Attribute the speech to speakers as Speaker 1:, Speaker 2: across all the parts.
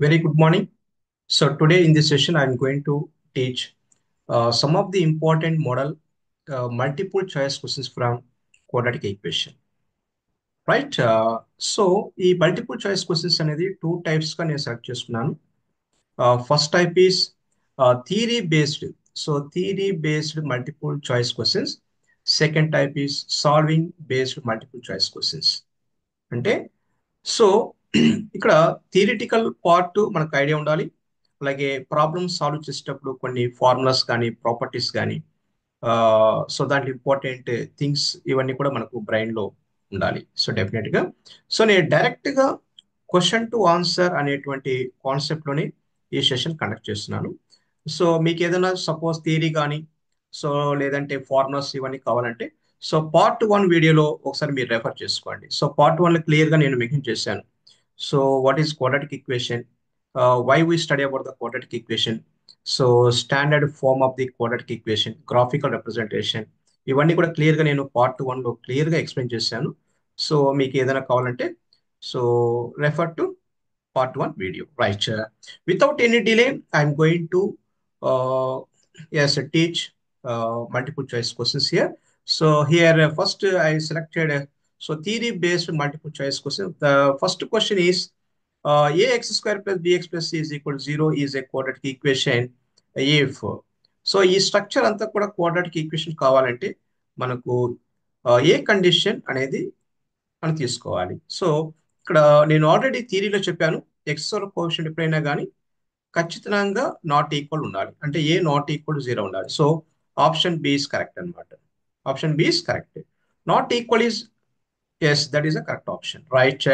Speaker 1: Very good morning. So today in this session, I'm going to teach some of the important model multiple choice questions from quadratic equation. Right? So ఈ multiple choice questions అనేది two types గా నేను select చేసుకున్నాను. First type is theory based. So theory based multiple choice questions. Second type is solving based multiple choice questions. అంటే so ఇక్కడ theoretical part మనకు idea ఉండాలి. అలాగే ప్రాబ్లమ్ సాల్వ్ చేసేటప్పుడు కొన్ని ఫార్ములాస్ కానీ ప్రాపర్టీస్ కానీ సో దాంట్లో ఇంపార్టెంట్ థింగ్స్ ఇవన్నీ కూడా మనకు బ్రెయిన్లో ఉండాలి. సో డెఫినెట్గా సో నేను డైరెక్ట్గా క్వశ్చన్ టు ఆన్సర్ అనేటువంటి కాన్సెప్ట్లోనే ఈ సెషన్ కండక్ట్ చేస్తున్నాను. సో మీకు ఏదైనా సపోజ్ థియరీ కానీ సో లేదంటే ఫార్ములాస్ ఇవన్నీ కావాలంటే సో పార్ట్ 1 వీడియోలో ఒకసారి మీరు రెఫర్ చేసుకోండి. సో పార్ట్ 1లో క్లియర్గా నేను మెన్షన్ చేశాను. So what is quadratic equation, why we study about the quadratic equation, so standard form of the quadratic equation, graphical representation, ఇవన్నీ కూడా క్లియర్గా నేను పార్ట్ 1లో క్లియర్గా ఎక్స్ప్లెయిన్ చేశాను. సో మీకు ఏదైనా కావాలంటే so refer to part 1 video, right? Without any delay, I'm going to yes teach multiple choice questions here. So here first I selected so theory based multiple choice question. The first question is ax square plus bx plus c is equal to 0 is a quadratic equation if so ఈ structure అంతా కూడా quadratic equation కావాలంటే మనకు ఏ condition అనేది మనం తీసుకోవాలి. So ఇక్కడ నేను ఆల్రెడీ థియరీలో చెప్పాను, ఎక్స్ కోఎఫిషియంట్ ఎప్పుడైనా కానీ ఖచ్చితంగా నాట్ ఈక్వల్ ఉండాలి. అంటే ఏ నాట్ ఈక్వల్ 0 ఉండాలి. So option B is correct అనమాట. Option B is correct. Not equal is yes, that is a correct option, right?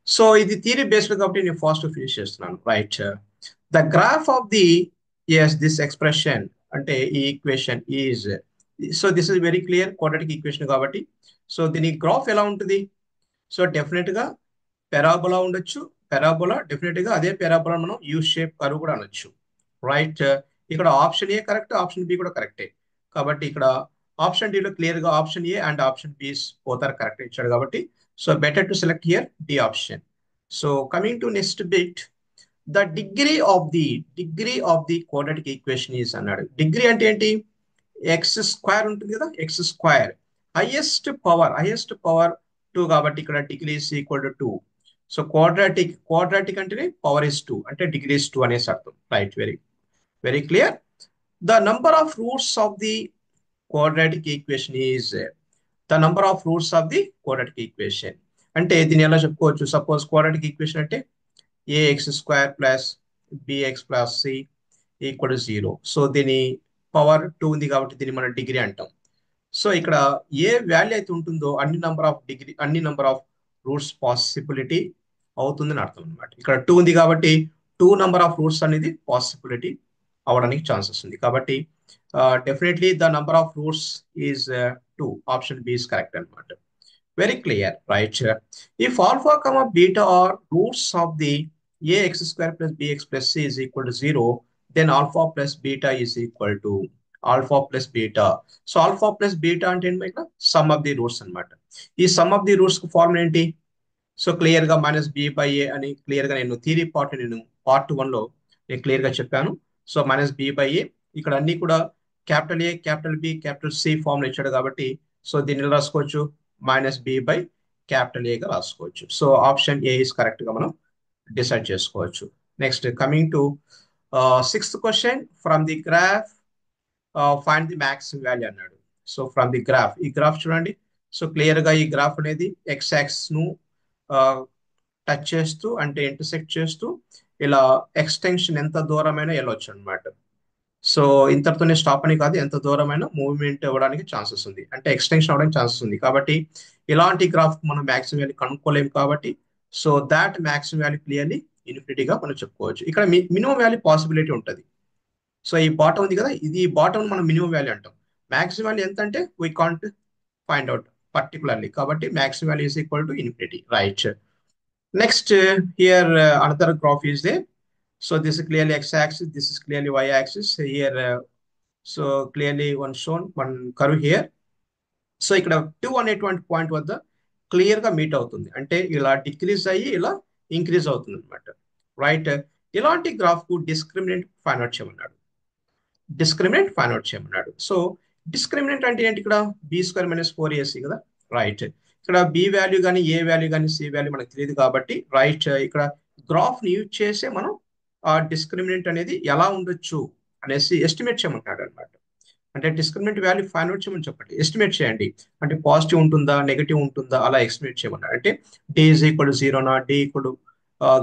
Speaker 1: So ఇది థియరీ బేస్డ్ కాబట్టి నేను ఫాస్ట్ ఫినిష్ చేస్తున్నాను, right? The graph of the yes this expression అంటే ఈ equation is so this is very clear quadratic equation కాబట్టి so దీని graph ఎలా ఉంటుంది? సో డెఫినెట్ గా పెరాబోలా ఉండొచ్చు. పెరాబోలా డెఫినెట్ గా అదే పెరాబోలా మనం యూ షేప్ కర్వ్ కూడా అనొచ్చు, రైట్? ఇక్కడ option A correct, option B కూడా కరెక్టే. కాబట్టి ఇక్కడ ఆప్షన్ డిలో క్లియర్ గా option A and option B both are correct ఇచ్చాడు కాబట్టి so better to select here D option. So coming to next bit, the degree of the quadratic equation is అన్నాడు. Degree అంటే ఏంటి? ఎక్స్ స్క్వేర్ ఉంటుంది కదా, X square highest power 2 కాబట్టి ఇక్కడ degree is equal to 2. So quadratic అంటేనే power is 2 అంటే degree is 2 అనేసి అర్థం, right? Very very clear. The number of roots of the quadratic equation is the number of roots of the quadratic equation. అంటే దీన్ని ఎలా చెప్పుకోవచ్చు? Suppose quadratic equation అంటే A X square plus B X plus C equal to 0. సో దీని power 2 ఉంది కాబట్టి దీన్ని మనం డిగ్రీ అంటాం. సో ఇక్కడ ఏ వాల్యూ అయితే ఉంటుందో అన్ని నంబర్ ఆఫ్ రూట్స్ పాసిబిలిటీ అవుతుందని అర్థం అనమాట. ఇక్కడ 2 ఉంది కాబట్టి 2 నంబర్ ఆఫ్ రూట్స్ అనేది పాసిబిలిటీ అవడానికి ఛాన్సెస్ ఉంది. కాబట్టి definitely the number of roots is 2. Option B is correct అనమాట. Very clear, right? If alpha comma beta are roots of the A X square plus B X plus C is equal to 0, then alpha plus beta is equal to alpha plus beta. So alpha plus beta అంటే ఏంటి? Sum of the roots అనమాట. ఈ sum of the roots కు formula ఏంటి? So clear గా minus B by ఏ అని clear గా నేను థియరీ పార్ట్ 1లో నేను క్లియర్ గా చెప్పాను. So minus B by A, ఇక్కడ అన్ని కూడా capital A capital B capital C formula ఇచ్చాడు కాబట్టి సో దీన్ని రాసుకోవచ్చు మైనస్ బి బై క్యాపిటల్ ఏగా రాసుకోవచ్చు. So option A is correct గా మనం డిసైడ్ చేసుకోవచ్చు. Next coming to sixth question, from the graph find the maximum value అన్నాడు. సో ఫ్రమ్ ది గ్రాఫ్, ఈ గ్రాఫ్ చూడండి. సో క్లియర్ గా ఈ గ్రాఫ్ అనేది ఎక్స్ యాక్సిస్ ను టచ్ చేస్తూ అంటే ఇంటర్సెక్ట్ చేస్తూ ఇలా ఎక్స్టెన్షన్ ఎంత దూరమైనా వెళ్ళొచ్చు అనమాట. సో ఇంతటితోనే స్టాప్ అని కాదు, ఎంత దూరమైనా మూవ్మెంట్ అవ్వడానికి ఛాన్సెస్ ఉంది, అంటే ఎక్స్టెన్షన్ అవ్వడానికి ఛాన్సెస్ ఉంది. కాబట్టి ఇలాంటి గ్రాఫ్ మనం మ్యాక్సిమం వాల్యూ కనుక్కోలేము కాబట్టి so that maximum value clearly ఇన్ఫినిటీగా మనం చెప్పుకోవచ్చు. ఇక్కడ మినిమం వాల్యూ పాసిబిలిటీ ఉంటుంది. సో ఈ బాటం ఉంది కదా, ఇది బాటం మనం మినిమం వాల్యూ అంటాం. మ్యాక్సిమం వాల్యూ ఎంత అంటే we can't find out particularly. కాబట్టి maximum value is equal to infinity, right? Next here another graph is there. So this is clearly x-axis, this is clearly y-axis here. So clearly one curve here. So ఇక్కడ 2 అనేటువంటి point వద్ద clear గా meet అవుతుంది, అంటే ఇలా decrease అయ్యి ఇలా increase అవుతుంది అనమాట. రైట్. ఇలాంటి గ్రాఫ్ కు డిస్క్రిమినెంట్ ఫైండ్ అవుట్ చేయమన్నాడు. డిస్క్రిమినెంట్ ఫైండ్ అవుట్ చేయమన్నాడు. సో డిస్క్రిమినెంట్ అంటే ఏంటి? ఇక్కడ B square minus four A C కదా. రైట్. ఇక్కడ బి వాల్యూ కానీ ఏ వాల్యూ కానీ సి వాల్యూ మనకు తెలియదు కాబట్టి రైట్ ఇక్కడ గ్రాఫ్ ని యూజ్ చేసే మనం ఆ డిస్క్రిమినెంట్ అనేది ఎలా ఉండొచ్చు అనేసి ఎస్టిమేట్ చేయమంటాడు అనమాట. అంటే డిస్క్రిమినెంట్ వాల్యూ ఫైండ్ అవుట్ చేయమని చెప్పండి, ఎస్టిమేట్ చేయండి. అంటే పాజిటివ్ ఉంటుందా నెగిటివ్ ఉంటుందా అలా ఎస్టిమేట్ చేయమన్నాడు. అంటే డి ఈజ్ ఈక్వల్ జీరోనా, డి ఈక్వల్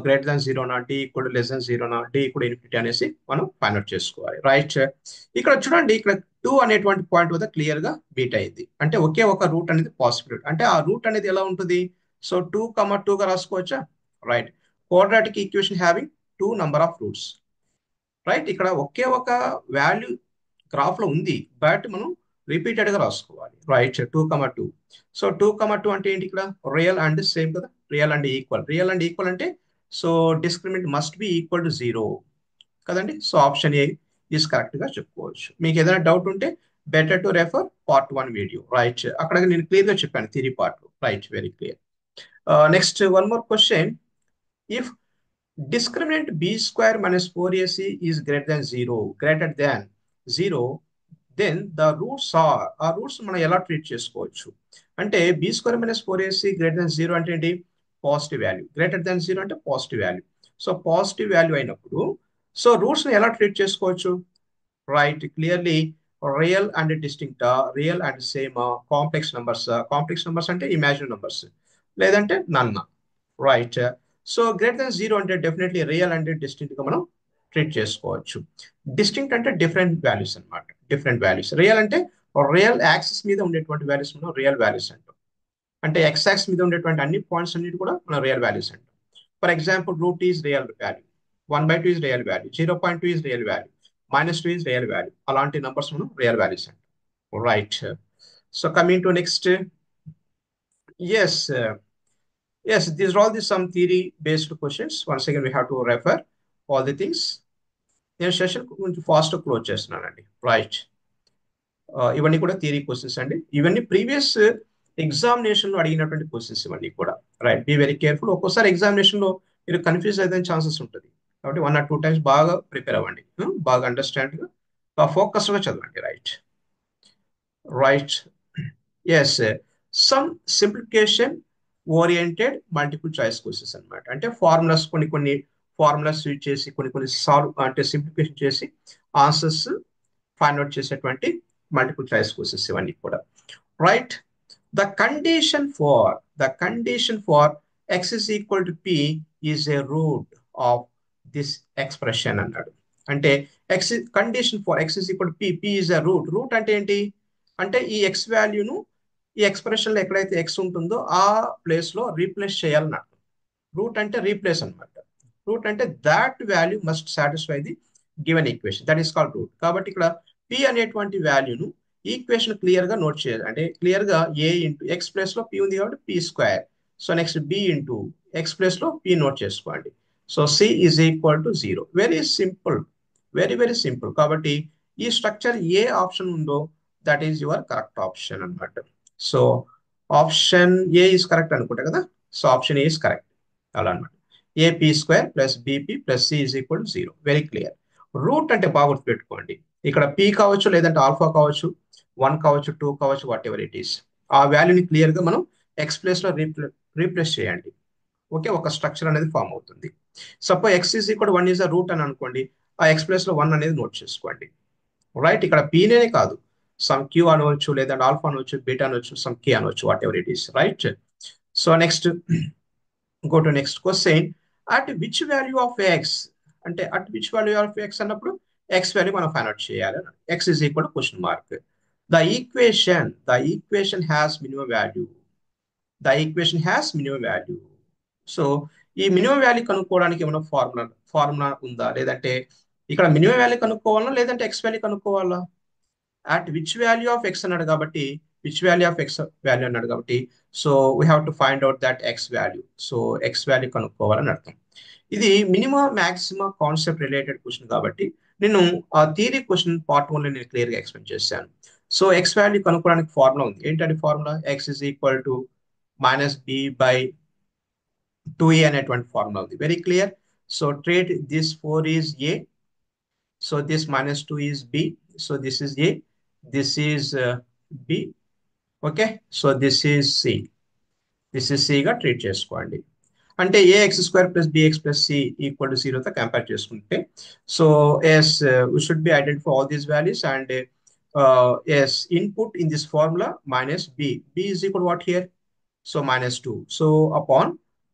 Speaker 1: గ్రేటర్ దాన్ జీరోనా, డి ఈక్వల్ లెస్ దాన్ జీరోనా, డి ఈక్వల్ ఇన్ఫినిటీ అనేసి మనం ఫైండ్ అవుట్ చేసుకోవాలి. రైట్. ఇక్కడ చూడండి, ఇక్కడ టూ అనేటువంటి పాయింట్ వద్ద క్లియర్ గా బీట్ అయింది. అంటే ఒకే ఒక రూట్ అనేది పాసిబిలిటీ. అంటే ఆ రూట్ అనేది ఎలా ఉంటుంది? సో 2, 2 గా రాసుకోవచ్చా? Right. Quadratic equation having two number of roots. Right. ఇక్కడ ఒకే ఒక వాల్యూ గ్రాఫ్ లో ఉంది, బట్ మనం రిపీటెడ్ గా రాసుకోవాలి. రైట్. 2, 2. సో 2, 2 అంటే ఏంటి? ఇక్కడ రియల్ అండ్ సేమ్ కదా, real and equal. Real and equal అంటే so discriminant must be equal to zero కదండి. So option A is correct గా చెప్పుకోవచ్చు. మీకు ఏదైనా డౌట్ ఉంటే better to refer part 1 video. Right. అక్కడ నేను క్లియర్ గా చెప్పాను theory part. Right, very clear. Next one more question. If discriminant b square minus 4ac is greater than 0, then the roots are ఆ రూట్స్ మనం ఎలా treat చేసుకోవచ్చు అంటే B square minus four A C greater than zero అంటే ఏంటి? Positive value. Greater than zero అంటే positive value. So positive value అయినప్పుడు so roots ని ఎలా ట్రీట్ చేసుకోవచ్చు? రైట్. క్లియర్లీ రియల్ అండ్ డిస్టింక్టా, రియల్ అండ్ సేమా, కాంప్లెక్స్ నంబర్స్. కాంప్లెక్స్ నంబర్స్ అంటే ఇమాజినరీ నంబర్స్, లేదంటే నన్న. Right. So greater than zero అంటే డెఫినెట్లీ రియల్ అండ్ డిస్టింక్ట్ గా మనం ట్రీట్ చేసుకోవచ్చు. డిస్టింక్ట్ అంటే డిఫరెంట్ వాల్యూస్ అన్నమాట, డిఫరెంట్ వాల్యూస్. రియల్ అంటే రియల్ యాక్సిస్ మీద ఉండేటువంటి వాల్యూస్ మనం రియల్ వాల్యూస్ అంటాం. అంటే ఎక్స్ యాక్సిస్ మీద ఉండేటువంటి అన్ని పాయింట్స్ అన్నిటి కూడా మనం రియల్ వాల్యూస్ అంటాం. For example root is real value, 1/2 is real value, 0.2 is real value, -2 is real value. అలాంటి నంబర్స్ మనం రియల్ వాల్యూస్ అంటాం. Right. So coming to next. Yes, yes, these are all the some theory based questions. Once again we have to refer all the things. నేను session కొంచెం fast close చేస్తున్నానండి. Right. ఇవన్నీ కూడా theory questions అండి. ఇవన్నీ previous examination లో అడిగినటువంటి questions ఇవన్నీ కూడా. Right, be very careful. ఒక్కోసారి ఎగ్జామినేషన్ లో మీరు కన్ఫ్యూజ్ అయితే ఛాన్సెస్ ఉంటుంది. కాబట్టి 1 or 2 times బాగా ప్రిపేర్ అవ్వండి, బాగా అండర్స్టాండ్ గా ఫోకస్ గా చదవండి. Right. Right. Yes, some simplification oriented multiple choice questions అన్నమాట. అంటే ఫార్ములాస్, కొన్ని ఫార్ములాస్ యూజ్ చేసి కొన్ని సాల్వ్ అంటే సింప్లిఫికేషన్ చేసి ఆన్సర్స్ ఫైండ్ అవుట్ చేసేటువంటి మల్టిపుల్ చాయిస్ క్వశ్చన్స్ ఇవన్నీ కూడా. Right. The condition for x is equal to p is a root of this expression అన్నాడు. అంటే condition for x is equal to p is a root అంటే ఏంటి? అంటే ఈ x వాల్యూను ఈ ఎక్స్ప్రెషన్ లో ఎక్కడైతే x ఉంటుందో ఆ ప్లేస్ లో రీప్లేస్ చేయాలని అర్థం. రూట్ అంటే రీప్లేస్ అనమాట. రూట్ అంటే that value must satisfy the given equation, that is called root. కాబట్టి ఇక్కడ p అనేటువంటి వాల్యూను ఈక్వేషన్ క్లియర్ గా నోట్ చేయాలి. అంటే క్లియర్ గా a ఇంటూ ఎక్స్ ప్లేస్ లో p ఉంది కాబట్టి p square. So next b into X place లో p నోట్ చేసుకోండి. So c is equal to 0. Very simple, very very simple. కాబట్టి ఈ స్ట్రక్చర్ ఏ ఆప్షన్ ఉందో that is your correct option అన్నమాట. So option A is correct అనుకుంటా కదా. So option A is correct అలా అనమాట. AP² plus BP plus C is equal to 0. Very clear. Root అంటే బాగా గుర్తుపెట్టుకోండి. ఇక్కడ p కావచ్చు, లేదంటే ఆల్ఫా కావచ్చు, 1 కావచ్చు, 2 కావచ్చు, వాట్ ఎవర్ ఇట్ ఈస్. ఆ వాల్యూని క్లియర్ గా మనం ఎక్స్ ప్లేస్ లో రీప్లేస్ చేయండి. ఓకే, ఒక స్ట్రక్చర్ అనేది ఫామ్ అవుతుంది. Suppose x is equal 1 is a route అని అనుకోండి, ఆ ఎక్స్ ప్లేస్ లో 1 అనేది నోట్ చేసుకోండి. రైట్. ఇక్కడ పీనే కాదు, సమ్ క్యూ అనవచ్చు, లేదంటే ఆల్ఫా అనవచ్చు, బీటా అనవచ్చు, సమ్ కే అనవచ్చు, whatever it is. Right. So next go to next question. At which value of X అంటే at which value of X అన్నప్పుడు ఎక్స్ వాల్యూ మనం ఫైండ్ అవుట్ చేయాలి. X is equal question mark. The equation has minimum value. So ఈ minimum value కనుక్కోవడానికి ఏమైనా formula ఉందా? లేదంటే ఇక్కడ మినిమం వాల్యూ కనుక్కోవాలా, లేదంటే ఎక్స్ వాల్యూ కనుక్కోవాలా? At which value of X అన్నాడు కాబట్టి which value of X value అన్నాడు కాబట్టి so we have to find out that X value. So X value కనుక్కోవాలని అర్థం. ఇది minimum maximum concept related question కాబట్టి నేను ఆ థియరీ క్వశ్చన్ పార్ట్ 1 లో నేను క్లియర్ గా ఎక్స్ప్లెయిన్ చేశాను. సో ఎక్స్ వాల్యూ కనుక్కోవడానికి ఫార్ములా ఉంది. ఏంటంటే formula X is equal to -b/2a అనేటువంటి ఫార్ములా ఉంది. Very clear. So treat this 4 is A. So this minus 2 is B. So this is A. This is B. Okay. So this is C. This is C గా treat చేసుకోండి. అంటే A X square plus B X plus C equal to జీరోతో compare చేసుకుంటే so yes we should be identify all these values and yes input in this formula minus B B is equal what here so minus 2 so upon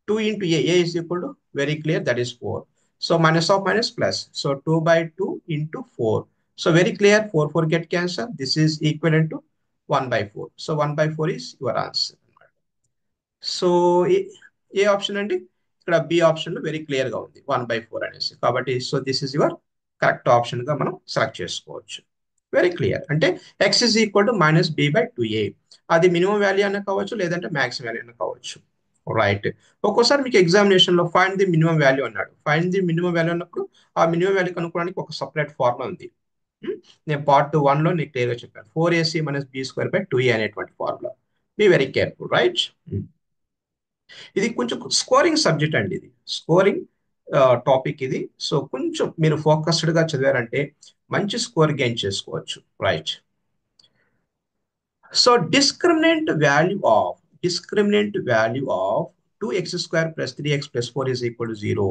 Speaker 1: 2 into a is equal to very clear that is 4 so minus of minus plus so 2 by 2 into 4 so very clear 4 4 get cancelled this is equivalent to 1 by 4 so 1 by 4 is your answer. So ఏ option అండి ఇక్కడ B option లో very clear గా ఉంది 1/4 అనేసి కాబట్టి so this is your correct option గా మనం సెలెక్ట్ చేసుకోవచ్చు వెరీ క్లియర్ అంటే X is equal to minus B by 2a అది మినిమం వాల్యూ అన్న కావచ్చు లేదంటే మ్యాక్సిమం వాల్యూ అన్న కావచ్చు రైట్ ఒక్కోసారి మీకు ఎగ్జామినేషన్ లో ఫైండ్ ది మినిమం వాల్యూ అన్నాడు ఫైండ్ ది మినిమం వాల్యూ అన్నప్పుడు ఆ మినిమం వాల్యూ కనుక్కోవడానికి ఒక సపరేట్ ఫార్ములా ఉంది నేను పార్ట్ 1 లో నీకు క్లియర్ గా చెప్పాను 4ac minus B square by 2a అనేటువంటి formula be very careful right ఇది కొంచెం స్కోరింగ్ సబ్జెక్ట్ అండి ఇది స్కోరింగ్ టాపిక్ ఇది సో కొంచెం మీరు ఫోకస్డ్ గా చదివారంటే మంచి స్కోర్ గెయిన్ చేసుకోవచ్చు right so discriminant value of 2x square plus 3x plus 4 is equal to 0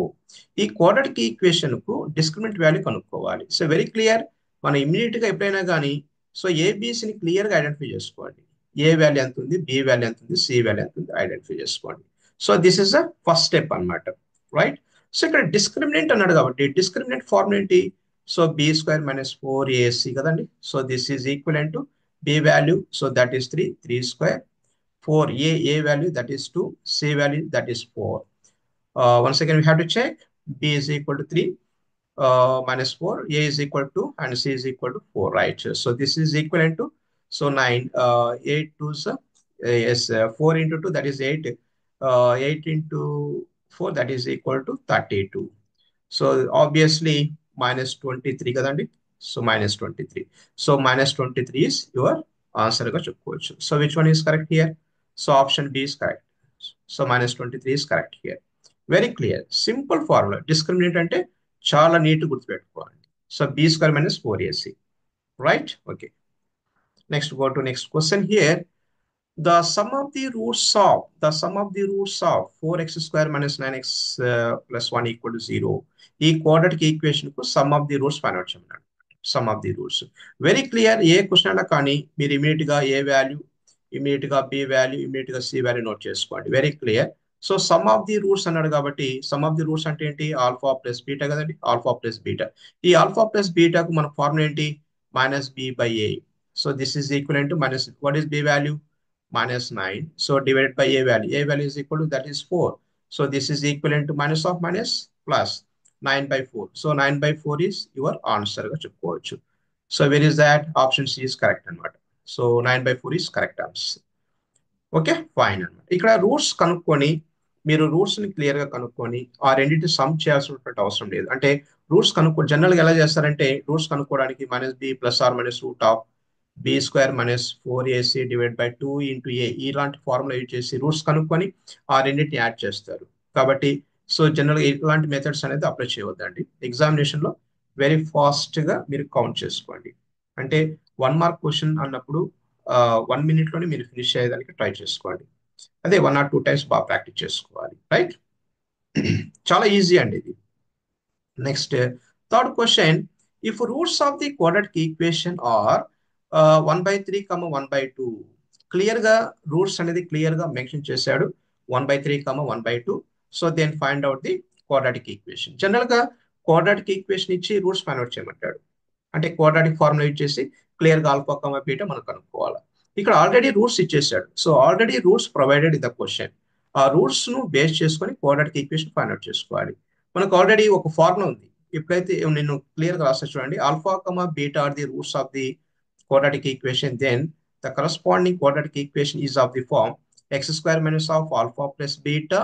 Speaker 1: ఈ క్వాడ్రాటిక్ ఈక్వేషన్ కు డిస్క్రిమినెంట్ వాల్యూ కనుక్కోవాలి సో వెరీ క్లియర్ మనం ఇమీడియట్ గా ఎప్పుడైనా కానీ సో ఏబిసిని క్లియర్ గా ఐడెంటిఫై చేసుకోండి ఏ వాల్యూ ఎంత ఉంది బి వాల్యూ ఎంత ఉంది సి వాల్యూ ఎంత ఉంది ఐడెంటిఫై చేసుకోండి so this is the first step అన్నమాట రైట్ సో ఇక్కడ డిస్క్రిమినెంట్ అన్నాడు కాబట్టి డిస్క్రిమినెంట్ ఫార్మ్ ఏంటి so B square minus 4ac కదండి so this is equal to b value so that is 3 square 4a value that is 2 c value that is 4 once again we have to check b is equal to 3 minus 4 a is equal to and c is equal to 4 right so this is equivalent to so 9 8 2 yes 4 into 2 that is 8 8 into 4 that is equal to 32 so obviously minus 23 kadandi so minus 23 so minus 23 is your answer ga cheppochu so which one is correct here so option b is correct so minus 23 is correct here very clear simple formula discriminant ante చాలా neat గుర్తుపెట్టుకోండి so b square minus 4ac right okay next go to next question here the sum of the roots of 4x square minus 9x plus 1 equal to 0 ఈ quadratic equation కు sum of the roots find out చేయమన్నాడు sum of the roots very clear ఏ question అయినా కానీ మీరు immediate గా A value immediate గా B value immediate గా సి వాల్యూ నోట్ చేసుకోండి very clear so sum of the roots అన్నాడు కాబట్టి సమ్ ఆఫ్ ది రూట్స్ అంటే ఏంటి ఆల్ఫా ప్లస్ బీటా కదండి ఆల్ఫా ప్లస్ బీటా ఈ ఆల్ఫా ప్లస్ బీటాకు మన ఫార్ములా ఏంటి minus B by A so this is equal to minus what is B value minus 9 so divided by a value is equal to that is 4 so this is equivalent to minus of minus plus 9 by 4 so 9 by 4 is your answer ga cheppochu so where is that option c is correct anamata so 9 by 4 is correct answer okay fine anamata ikkada roots kanukkoni మీరు roots ని clear గా కనుక్కొని ఆ రెండింటి some చేయాల్సినటువంటి అవసరం లేదు అంటే రూట్స్ కనుక్కో జనరల్ గా ఎలా చేస్తారంటే రూట్స్ కనుక్కోవడానికి minus B plus or minus root of b square minus 4ac divided by 2 into a ఇలాంటి ఫార్ములా యూజ్ చేసి రూట్స్ కనుక్కొని ఆ రెండింటిని యాడ్ చేస్తారు కాబట్టి సో జనరల్ గా ఇలాంటి మెథడ్స్ అనేది అప్లై చేయవద్దండి ఎగ్జామినేషన్ లో వెరీ ఫాస్ట్ గా మీరు కౌంట్ చేసుకోండి అంటే 1 మార్క్ క్వశ్చన్ అన్నప్పుడు 1 మినిట్ లోనే మీరు ఫినిష్ అయ్యేదానికి ట్రై చేసుకోండి అదే 1 or 2 టైమ్స్ బాగా ప్రాక్టీస్ చేసుకోవాలి రైట్ చాలా ఈజీ అండి ఇది next third question if roots of the quadratic equation are 1/3, 1/2 clear గా రూట్స్ అనేది క్లియర్ గా మెన్షన్ చేశాడు 1/3, 1/2 so then find out the quadratic equation general గా క్వాడ్రాటిక్ ఈక్వేషన్ ఇచ్చి రూట్స్ ఫైండ్ అవుట్ చేయమంటాడు అంటే క్వాడ్రాటిక్ ఫార్ములా యూజ్ చేసి క్లియర్ గా ఆల్ఫా కామా బీటా మనం కనుక్కోవాలి ఇక్కడ ఆల్రెడీ రూట్స్ ఇచ్చేసాడు so already roots provided in the question ఆ రూట్స్ ను బేస్ చేసుకొని క్వాడ్రాటిక్ ఈక్వేషన్ ఫైండ్ అవుట్ చేసుకోవాలి మనకు ఆల్రెడీ ఒక ఫార్ములా ఉంది ఎప్పుడైతే నేను క్లియర్ గా రాస్తా చూడండి alpha comma beta are the roots of the quadratic equation then the corresponding quadratic equation is of the form x square minus of alpha plus beta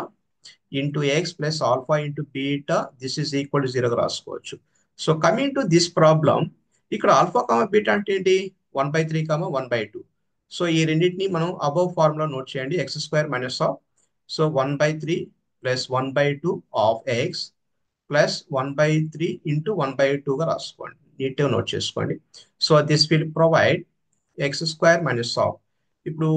Speaker 1: into x plus alpha into beta this is equal to 0 రాసుకోవచ్చు so coming to this problem ఇక్కడ alpha comma beta అంటే ఏంటి 1/3, 1/2 so ఈ రెండింటిని మనం above formula note చేయండి x square minus of so 1/3 plus 1/2 of x plus 1/3 into 1/2గా రాసుకోండి, నీట్గా నోట్ చేసుకోండి. So this will provide X square minus of. ఇప్పుడు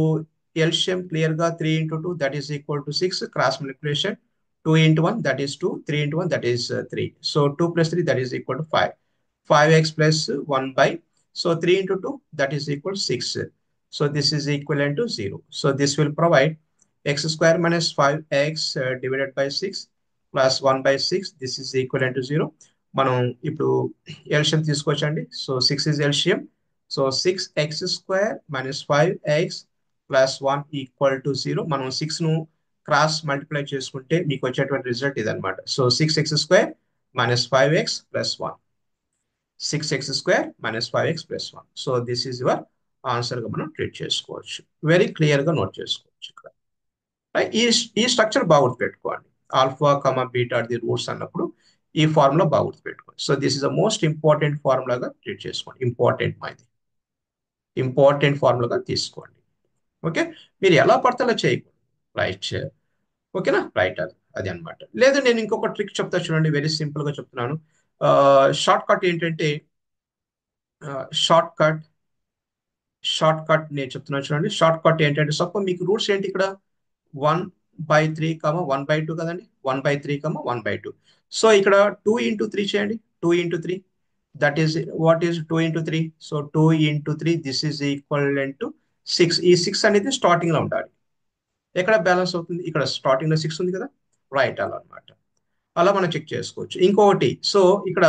Speaker 1: ఎల్షియం క్లియర్గా 3 into 2 that is equal to 6, cross multiplication 2 into 1 that is 2, 3 into 1 that is 3. So 2 plus 3 that is equal to 5. 5x plus 1 by, so 3 into 2 that is equal to 6. So this is equivalent to 0. So this will provide x square minus 5x divided by 6 plus 1 by 6. This is equivalent to 0. మనం ఇప్పుడు LCM తీసుకోవచ్చండి. So 6 is LCM. So 6x square minus 5x plus 1 equal to 0. మనం 6ను cross multiply చేసుకుంటే మీకు వచ్చేటువంటి result ఇదనమాట. So 6x square minus 5x plus 1. 6x square minus 5x plus 1. So this is your ఆన్సర్గా మనం ట్రీట్ చేసుకోవచ్చు. Very క్లియర్గా note చేసుకోవచ్చు ఇక్కడ. ఈ ఈ స్ట్రక్చర్ బాగా గుర్తుపెట్టుకోండి. Alpha comma beta the roots అన్నప్పుడు ఈ ఫార్ములా బాగా గుర్తుపెట్టుకోండి. So this is the most important ఫార్ములాగా ట్రీట్ చేసుకోండి. ఇంపార్టెంట్ ఫార్ములాగా తీసుకోండి. ఓకే, మీరు ఎలా పడితే అలా చేయకూడదు. రైట్, ఓకేనా? రైట్, అది అనమాట. లేదు నేను ఇంకొక ట్రిక్ చెప్తా చూడండి, వెరీ సింపుల్ గా చెప్తున్నాను. షార్ట్ కట్ ఏంటంటే షార్ట్ కట్ నేను చెప్తున్నాను చూడండి. షార్ట్ కట్ ఏంటంటే సపోజ్ మీకు రూట్స్ ఏంటి ఇక్కడ 1/3 1/2 కదండి. 1/3 1/2. సో ఇక్కడ 2 into 3 చేయండి. 2 into 3 that is what is 2 into 3. So 2 into 3 this is equal to 6. ఈ 6 అనేది స్టార్టింగ్ లో ఉండాలి. ఎక్కడ బ్యాలెన్స్ అవుతుంది? ఇక్కడ స్టార్టింగ్ లో 6 ఉంది కదా. రైట్, అలా అనమాట. అలా మనం చెక్ చేసుకోవచ్చు. ఇంకొకటి, సో ఇక్కడ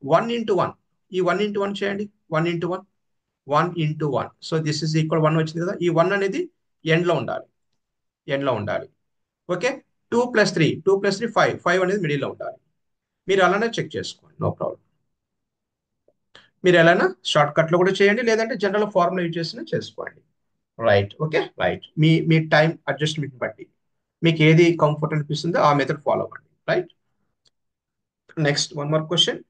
Speaker 1: 1 into 1, ఈ 1 into 1 చేయండి. 1 into 1 1 into 1. So this is equal 1 వచ్చింది కదా. ఈ 1 అనేది ఎండ్ లో ఉండాలి. ఓకే, 2 plus 3 5 అనేది మిడిల్ లో ఉండాలి. మీరు అలానే చెక్ చేసుకోండి, నో ప్రాబ్లం. మీరు ఎలానా షార్ట్ కట్ లో కూడా చేయండి, లేదంటే జనరల్ ఫార్ములా యూజ్ చేసినా చేసుకోండి. Right, okay, right. మీ టైం అడ్జస్ట్మెంట్ బట్టి మీకు ఏది కంఫర్ట్ అనిపిస్తుందో ఆ మెథడ్ ఫాలో అవ్వండి. Right, next one more question.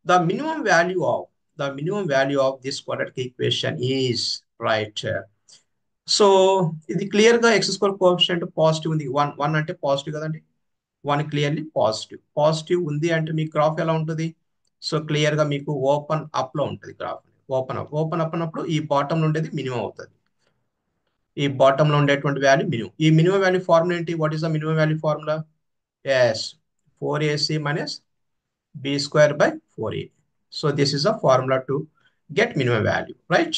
Speaker 1: The minimum value of this quadratic equation is, right. So ఇది క్లియర్ గా ఎక్స్ స్క్వేర్ కోఎఫిషియంట్ పాజిటివ్ ఉంది. 1 అంటే పాజిటివ్ కదండి. 1 క్లియర్లీ పాజిటివ్ ఉంది అంటే మీ గ్రాఫ్ ఎలా ఉంటుంది? సో క్లియర్ గా మీకు ఓపెన్ అప్ లో ఉంటుంది గ్రాఫ్. ఓపెన్ అప్ అన్నప్పుడు ఈ బాటమ్ లో ఉండేది మినిమం అవుతుంది. ఈ బాటమ్ లో ఉండేటువంటి వాల్యూ మినిమం. ఈ మినిమం వాల్యూ ఫార్ములా ఏంటి? What is the minimum value formula? Yes, 4ac minus b square by 4a. So this is a formula to get minimum value, right?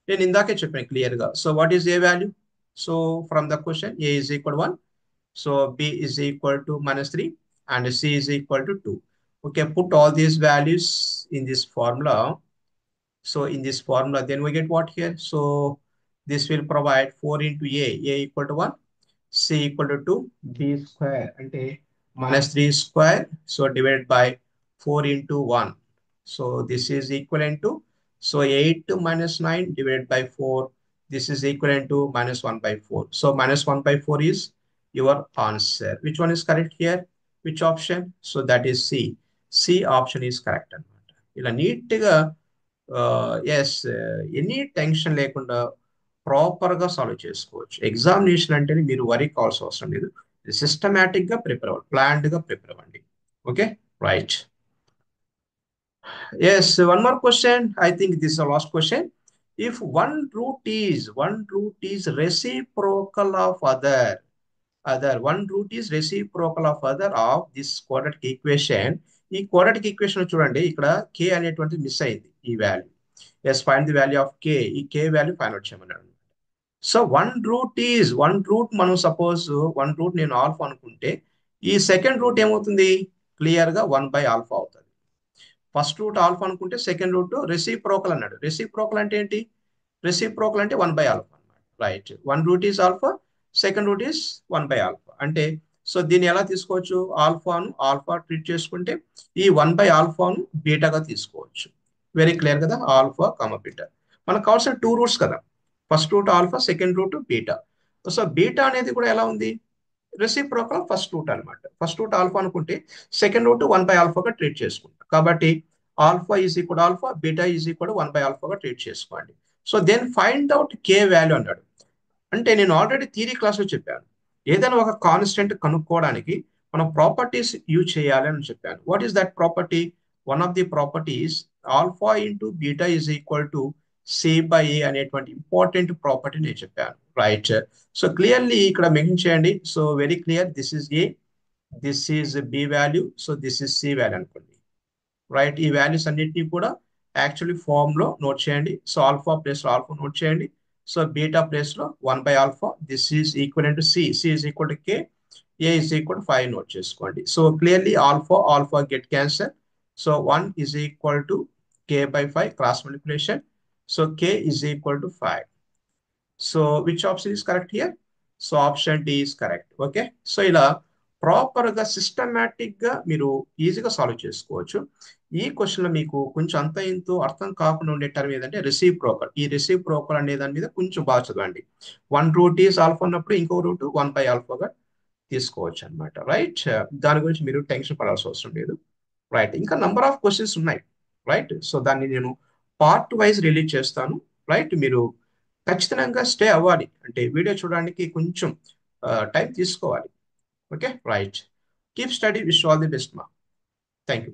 Speaker 1: నేను ఇందాకే చెప్పాను క్లియర్ గా. So what is a value? So from the question a is equal to 1. So b is equal to -3 and c is equal to 2. Okay, put all these values in this formula. So in this formula, then we get what here? So this will provide 4 into a equal to 1, c equal to 2, b square అంటే -3 square. So divided by 4 into 1. So this is equivalent to, so 8 minus 9 divided by 4. This is equivalent to -1 by 4. So -1 by 4 is your answer. Which one is correct here? Which option? So that is C. C option is correct అన్నమాట. ఇలా నీట్గా yes, any tension లేకుండా ప్రాపర్గా solve చేసుకోవచ్చు. Examination అంటే మీరు worry కావాల్సిన అవసరం లేదు. సిస్టమేటిక్ గా ప్రిపేర్ అవ్వండి, ప్లాన్డ్ గా ప్రిపేర్ అవ్వండి. Okay, right. Yes, one more question. I think this is the last question. If one root is reciprocal of one root is reciprocal of other of this quadratic equation. ఈ quadratic equation చూడండి, ఇక్కడ k అనేటువంటిది miss అయింది ఈ value. Yes, find the value of k. ఈ k value find out చేయమన్నాడు. So one root మనం suppose one root నేను ఆల్ఫా అనుకుంటే ఈ సెకండ్ రూట్ ఏమవుతుంది? క్లియర్ గా 1/α అవుతుంది. ఫస్ట్ రూట్ ఆల్ఫా అనుకుంటే సెకండ్ రూట్ రెసిప్రోకల్ అన్నాడు. రెసిప్రోకల్ అంటే ఏంటి? రెసిప్రోకల్ అంటే 1/α అన్నమాట. Right, one root is alpha, second root is 1/α అంటే, సో దీన్ని ఎలా తీసుకోవచ్చు? ఆల్ఫా ట్రీట్ చేసుకుంటే ఈ 1/αను బీటాగా తీసుకోవచ్చు. వెరీ క్లియర్ కదా, ఆల్ఫా కామ బీటా. మనకు కావాల్సిన 2 రూట్స్ కదా, first root alpha, second root beta. So beta అనేది కూడా ఎలా ఉంది? రెసిప్రోకల్ ఫస్ట్ రూట్ అనమాట. ఫస్ట్ రూట్ ఆల్ఫా అనుకుంటే సెకండ్ రూట్ 1/αగా ట్రీట్ చేసుకుంటాం. కాబట్టి alpha is equal alpha, beta is equal 1/αగా ట్రీట్ చేసుకోండి. So then find out k value అన్నాడు. అంటే నేను ఆల్రెడీ థియరీ క్లాస్లో చెప్పాను, ఏదైనా ఒక కాన్స్టెంట్ కనుక్కోవడానికి మనం ప్రాపర్టీస్ యూజ్ చేయాలి అని చెప్పాను. What is that property? One of the properties alpha into beta is equal to c by a అనేటువంటి ఇంపార్టెంట్ ప్రాపర్టీ నేను చెప్పాను. రైట్. సో క్లియర్లీ ఇక్కడ మెన్షన్ చేయండి. So very clear, this is a, this is b value, so this is c value అనుకోండి. Right. ఈ values అన్నిటినీ కూడా actually form లో నోట్ చేయండి. సో ఆల్ఫా ప్లేస్ లో ఆల్ఫా నోట్ చేయండి. సో బీటా ప్లేస్ లో 1/ఆల్ఫా, this is equal to c, c is equal to k, a is equal to 5 note చేసుకోండి. So clearly alpha alpha get cancel. So 1 is equal to k by 5 cross multiplication. So k is equal to 5. So which option is correct here? So option d is correct. Okay. So ఇలా proper గా systematic గా మీరు ఈజీగా solve చేసుకోవచ్చు. ఈ question లో మీకు కొంచెం అంత ఇంతో అర్థం కాకుండా ఉండే టర్మ్ ఏదంటే రిసీవ్ ప్రోకర్. ఈ రిసీవ్ ప్రోకర్ అనే దాని మీద కొంచెం బాగా చదవండి. వన్ రూట్ ఈస్ ఆల్ఫా అన్నప్పుడు ఇంకో రూట్ 1/ఆల్ఫాగా తీసుకోవచ్చు అనమాట. రైట్. దాని గురించి మీరు టెన్షన్ పడాల్సిన అవసరం లేదు. రైట్. ఇంకా నంబర్ ఆఫ్ క్వశ్చన్స్ ఉన్నాయి. రైట్. సో దాన్ని నేను పార్ట్ వైజ్ రిలీజ్ చేస్తాను. రైట్. మీరు ఖచ్చితంగా స్టే అవ్వాలి, అంటే వీడియో చూడడానికి కొంచెం టైం తీసుకోవాలి. Okay. Right. Keep study. Wish all the best మా. Thank you.